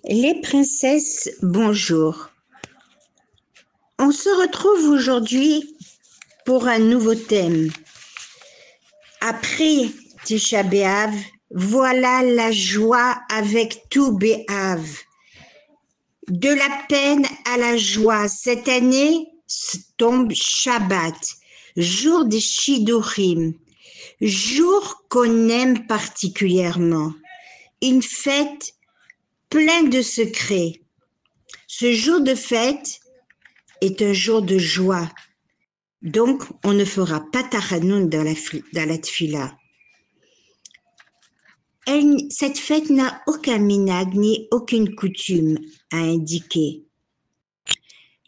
Les princesses, bonjour. On se retrouve aujourd'hui pour un nouveau thème. Après Tisha B'Av, voilà la joie avec tout B'Av. De la peine à la joie. Cette année tombe Shabbat, jour des Shidurim, jour qu'on aime particulièrement. Une fête pleine de secrets. Ce jour de fête est un jour de joie. Donc, on ne fera pas Tachanun dans la tfila. Cette fête n'a aucun minag ni aucune coutume à indiquer.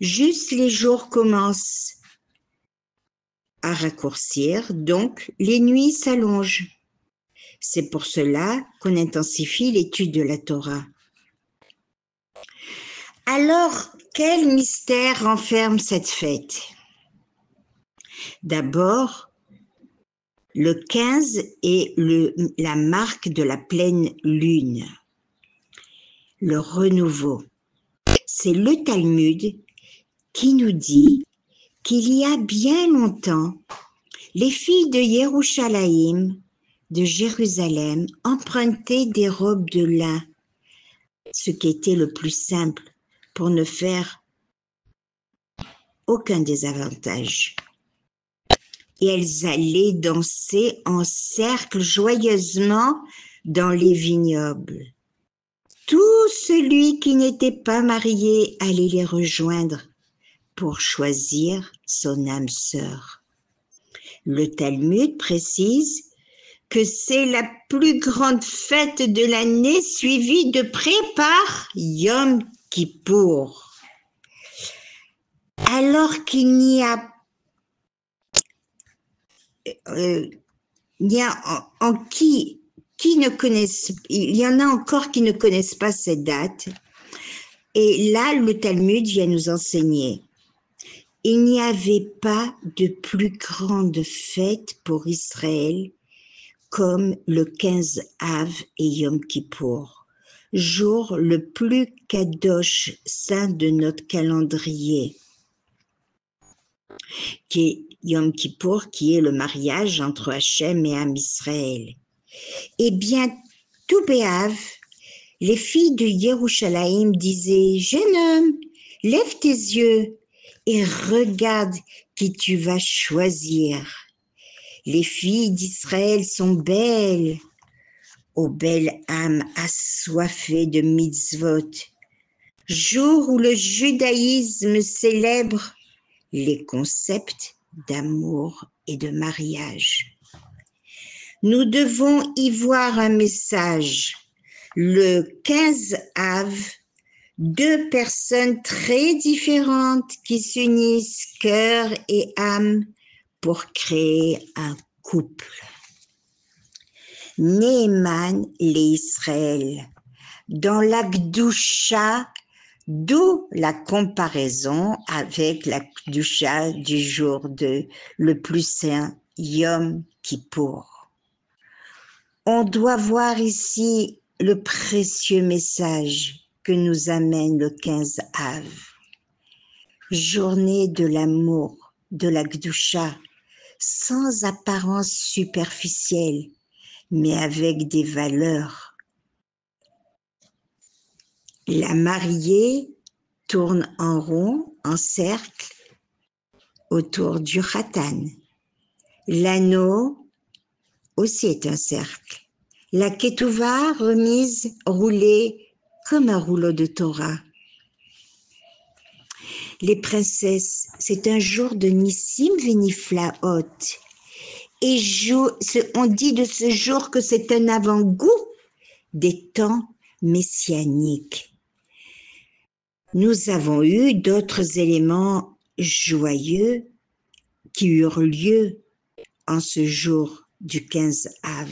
Juste les jours commencent à raccourcir, donc les nuits s'allongent. C'est pour cela qu'on intensifie l'étude de la Torah. Alors, quel mystère renferme cette fête? D'abord, le 15 est la marque de la pleine lune, le renouveau. C'est le Talmud qui nous dit qu'il y a bien longtemps, les filles de Yerushalayim, de Jérusalem, empruntaient des robes de lin, ce qui était le plus simple pour ne faire aucun désavantage. Et elles allaient danser en cercle joyeusement dans les vignobles. Tout celui qui n'était pas marié allait les rejoindre pour choisir son âme sœur. Le Talmud précise que c'est la plus grande fête de l'année suivie de près par Yom Kippour. Alors qu'il n'y a il y en a encore qui ne connaissent pas cette date. Et là, le Talmud vient nous enseigner. Il n'y avait pas de plus grande fête pour Israël comme le 15 Av et Yom Kippour, jour le plus kadosh saint de notre calendrier, qui est Yom Kippour, qui est le mariage entre Hachem et Am Israël. Eh bien, tout B'Av, les filles de Yerushalayim disaient « Jeune homme, lève tes yeux et regarde qui tu vas choisir. Les filles d'Israël sont belles, ô belle âme assoiffée de mitzvot, jour où le judaïsme célèbre les concepts d'amour et de mariage. Nous devons y voir un message. Le 15 Av, deux personnes très différentes qui s'unissent cœur et âme pour créer un couple. Neeman et Israël, dans la Gdusha, d'où la comparaison avec la Gdusha du jour le plus saint Yom Kippour. On doit voir ici le précieux message que nous amène le 15 Av. Journée de l'amour, de la Gdusha, sans apparence superficielle, mais avec des valeurs. La mariée tourne en rond, en cercle, autour du Khatan. L'anneau aussi est un cercle. La ketouva remise, roulée comme un rouleau de Torah. Les princesses, c'est un jour de Nissim Veniflaot. Et on dit de ce jour que c'est un avant-goût des temps messianiques. Nous avons eu d'autres éléments joyeux qui eurent lieu en ce jour du 15 Av.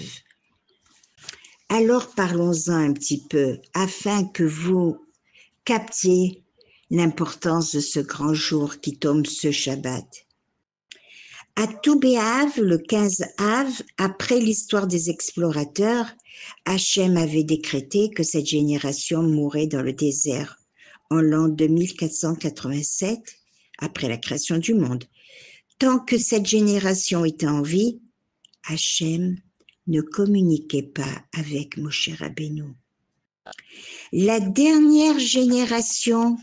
Alors parlons-en un petit peu afin que vous captiez l'importance de ce grand jour qui tombe ce Shabbat. À Tou B'Av, le 15 Av, après l'histoire des explorateurs, Hachem avait décrété que cette génération mourrait dans le désert en l'an 2487, après la création du monde. Tant que cette génération était en vie, Hachem ne communiquait pas avec Moshe Rabbeinu. La dernière génération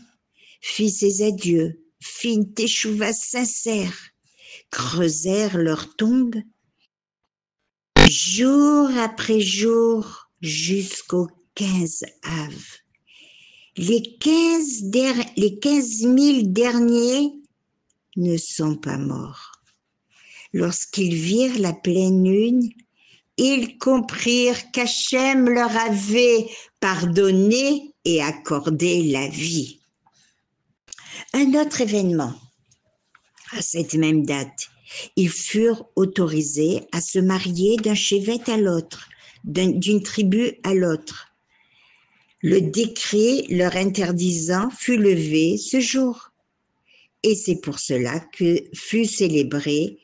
fit ses adieux, fit une teshuva sincère, creusèrent leur tombe jour après jour jusqu'au 15 Av. Les 15 000 derniers ne sont pas morts. Lorsqu'ils virent la pleine lune, ils comprirent qu'Hachem leur avait pardonné et accordé la vie. Un autre événement, à cette même date, ils furent autorisés à se marier d'un chevet à l'autre, d'une tribu à l'autre. Le décret leur interdisant fut levé ce jour. Et c'est pour cela que fut célébré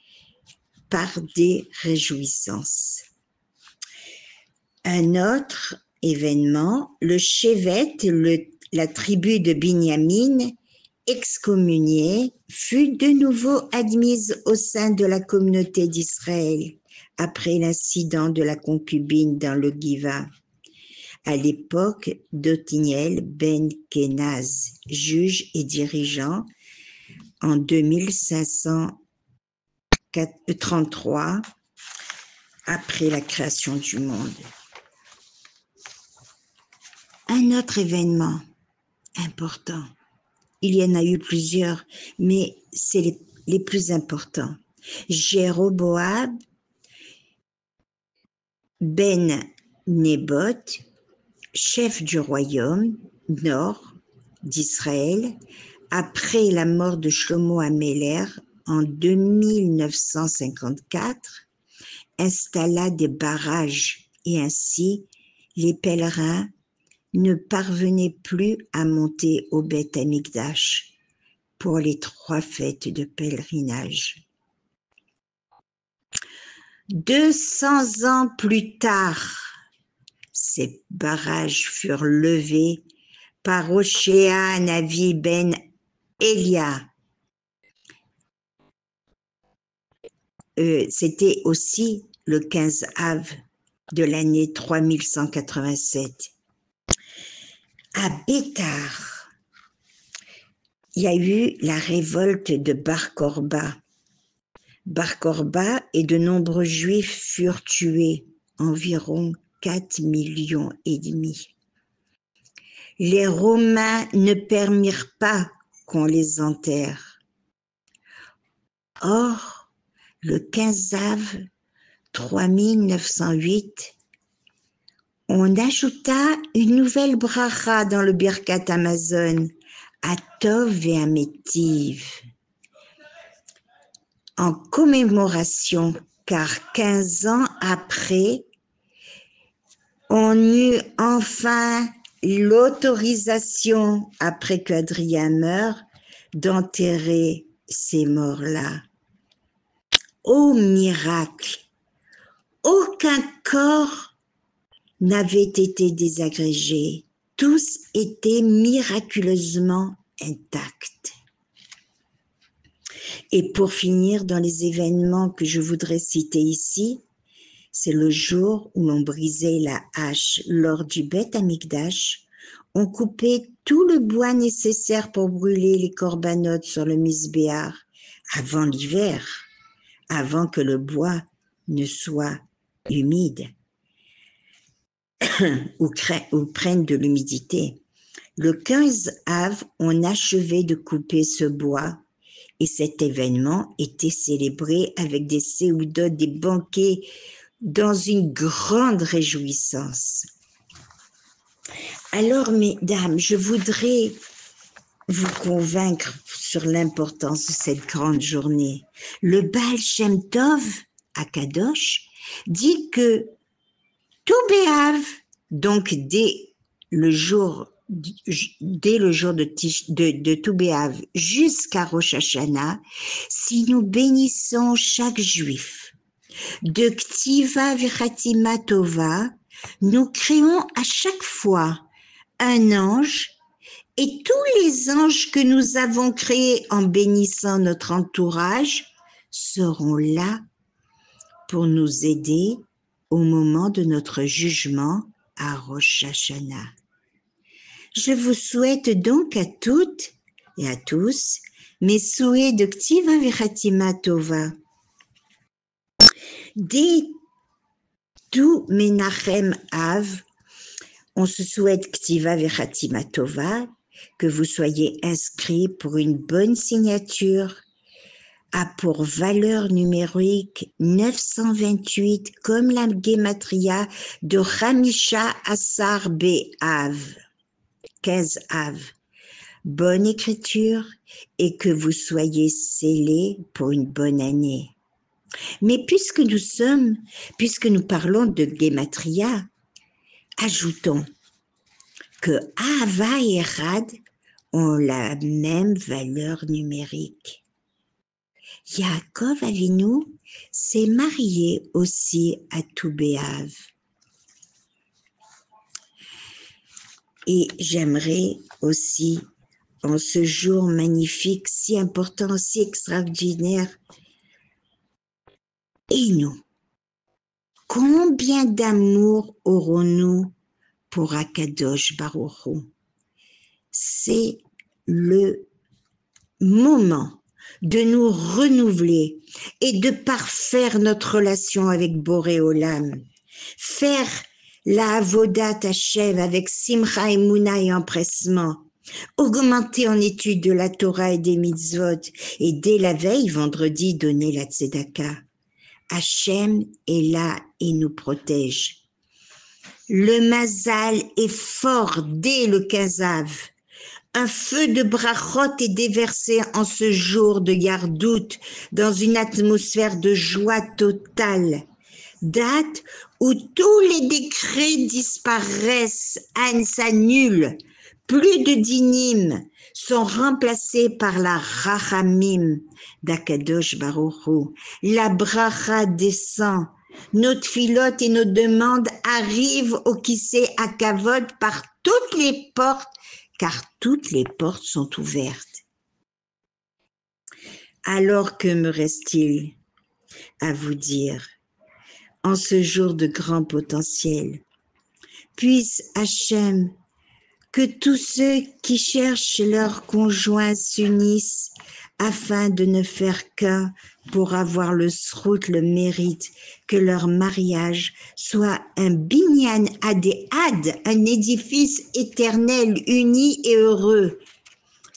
par des réjouissances. Un autre événement, le Shevet, la tribu de Binyamin, excommuniée, fut de nouveau admise au sein de la communauté d'Israël après l'incident de la concubine dans le Giva. À l'époque d'Othniel ben Kenaz, juge et dirigeant, en 2533, après la création du monde. Un autre événement important, il y en a eu plusieurs, mais c'est les plus importants. Jéroboam ben Nébot, chef du royaume nord d'Israël, après la mort de Shlomo Améler en 2954, installa des barrages et ainsi les pèlerins ne parvenaient plus à monter au Beth Amikdash pour les 3 fêtes de pèlerinage. 200 ans plus tard, ces barrages furent levés par Oshéa Navi ben Elia. C'était aussi le 15 Av de l'année 3187. À Bétar, il y a eu la révolte de Bar Korba. Bar Korba et de nombreux Juifs furent tués, environ 4,5 millions. Les Romains ne permirent pas qu'on les enterre. Or, le 15 Av 3908, on ajouta une nouvelle bracha dans le Birkat Hamazon, Atov et Amétiv, en commémoration, car 15 ans après, on eut enfin l'autorisation, après qu'Adrien meure, d'enterrer ces morts-là. Ô miracle! Aucun corps n'avait été désagrégé. Tous étaient miraculeusement intacts. Et pour finir, dans les événements que je voudrais citer ici, c'est le jour où l'on brisait la hache lors du Beth Amikdash. On coupait tout le bois nécessaire pour brûler les corbanotes sur le misbéar avant l'hiver, avant que le bois ne soit humide ou prenne de l'humidité. Le 15 Av, on achevait de couper ce bois et cet événement était célébré avec des séoudot, des banquets, dans une grande réjouissance. Alors, mesdames, je voudrais vous convaincre sur l'importance de cette grande journée. Le Baal Shem Tov, à Kadosh, dit que Tou B'Av, donc dès le jour dès le jour de Tou B'Av jusqu'à Rosh Hashanah, si nous bénissons chaque juif de Ktiva V'Chatima Tova, nous créons à chaque fois un ange, et tous les anges que nous avons créés en bénissant notre entourage seront là pour nous aider au moment de notre jugement à Rosh Hashanah. Je vous souhaite donc à toutes et à tous mes souhaits de Ktiva V'Chatima Tova. Dès tout Menachem Av, on se souhaite Ktiva V'Chatima Tova, que vous soyez inscrits pour une bonne signature, a pour valeur numérique 928 comme la Gematria de Hamisha Asar Be'Av, 15 Av. Bonne écriture et que vous soyez scellés pour une bonne année. Mais puisque nous parlons de Gematria, ajoutons que Ahava et Erad ont la même valeur numérique. Yaakov Avinu s'est marié aussi à Tou B'Av. Et j'aimerais aussi, en ce jour magnifique, si important, si extraordinaire, et nous, combien d'amour aurons-nous pour Akadosh Baruch Hu? C'est le moment de nous renouveler et de parfaire notre relation avec Boré Olam. Faire la Avodat Hashem avec Simcha Emunah et empressement. Augmenter en étude de la Torah et des mitzvot. Et dès la veille, vendredi, donner la tzedaka. Hashem est là et nous protège. Le Mazal est fort dès le 15 Av. Un feu de brachot est déversé en ce jour de Yardout dans une atmosphère de joie totale. Date où tous les décrets disparaissent, s'annulent. Plus de dinim sont remplacés par la rachamim d'Akadosh Baruch Hu. La bracha descend. Nos tfilotes et nos demandes arrivent au Kisei Hakavod par toutes les portes, car toutes les portes sont ouvertes. Alors que me reste-t-il à vous dire en ce jour de grand potentiel? Puisse Hachem que tous ceux qui cherchent leur conjoint s'unissent afin de ne faire qu'un pour avoir le srout, le mérite, que leur mariage soit un binyan adéad, un édifice éternel, uni et heureux.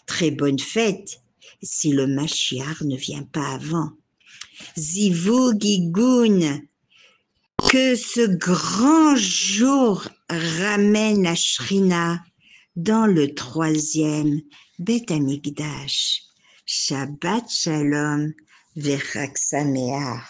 Très bonne fête, si le Mashiach ne vient pas avant. Zivug Igun, que ce grand jour ramène la Shrina dans le 3e Beth Amikdash. Shabbat Shalom, Vechak Sameach.